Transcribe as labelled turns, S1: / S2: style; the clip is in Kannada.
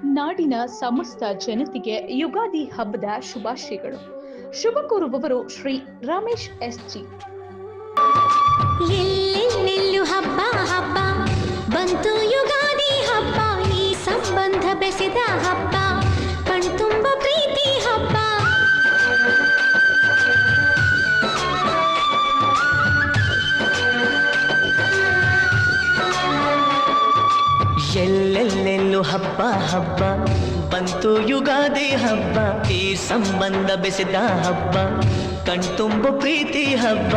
S1: ನಾಡಿನ ಸಮಸ್ತ ಜನತೆಗೆ ಯುಗಾದಿ ಹಬ್ಬದ ಶುಭಾಶಯಗಳು. ಶುಭ ಕೋರುವವರು ಶ್ರೀ ರಮೇಶ್ SG.
S2: ಎಲ್ಲೆಲ್ಲೆಲ್ಲೂ ಹಬ್ಬ ಹಬ್ಬ ಬಂತು ಯುಗಾದಿ ಹಬ್ಬ, ಈ ಸಂಬಂಧ ಬೆಸೆದ ಹಬ್ಬ, ಕಣ್ತುಂಬ ಪ್ರೀತಿ ಹಬ್ಬ.
S3: ಎಲ್ಲೆಲ್ಲೆಲ್ಲೂ ಹಬ್ಬ ಹಬ್ಬ ಬಂತು ಯುಗಾದಿ ಹಬ್ಬ, ಈ ಸಂಬಂಧ ಬೆಸೆದ ಹಬ್ಬ, ಕಣ್ತುಂಬ ಪ್ರೀತಿ ಹಬ್ಬ.